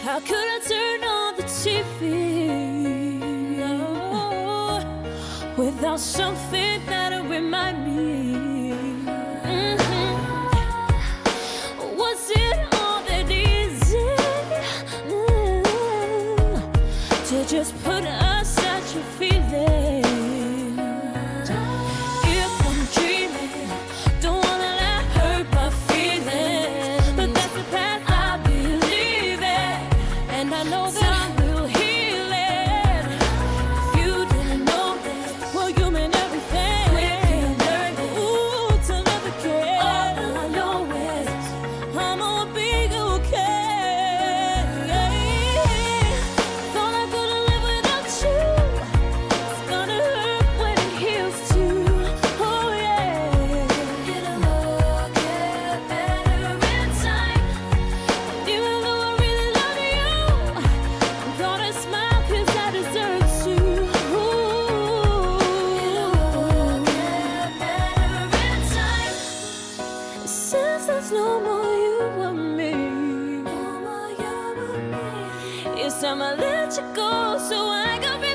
How could I turn on the TV without something that'll remind me? Was it all that easy to just put aside your feelings? If I'm dreaming, don't wanna let hurt my feelings, but that's the path I believe in, and I know that time will heal it. If you didn't know that, well, you meant everything. Quickly learn it. Ooh, to love again. All I know is I'm gonna be okay. Thought I couldn't live without you. It's gonna hurt when it heals too. Oh yeah. It'll all get better in time. Even though I really love you, I'm gonna smile 'cause I deserve to. It'll all get better in time. Since there's no more you and me, it's time I let you go so I can be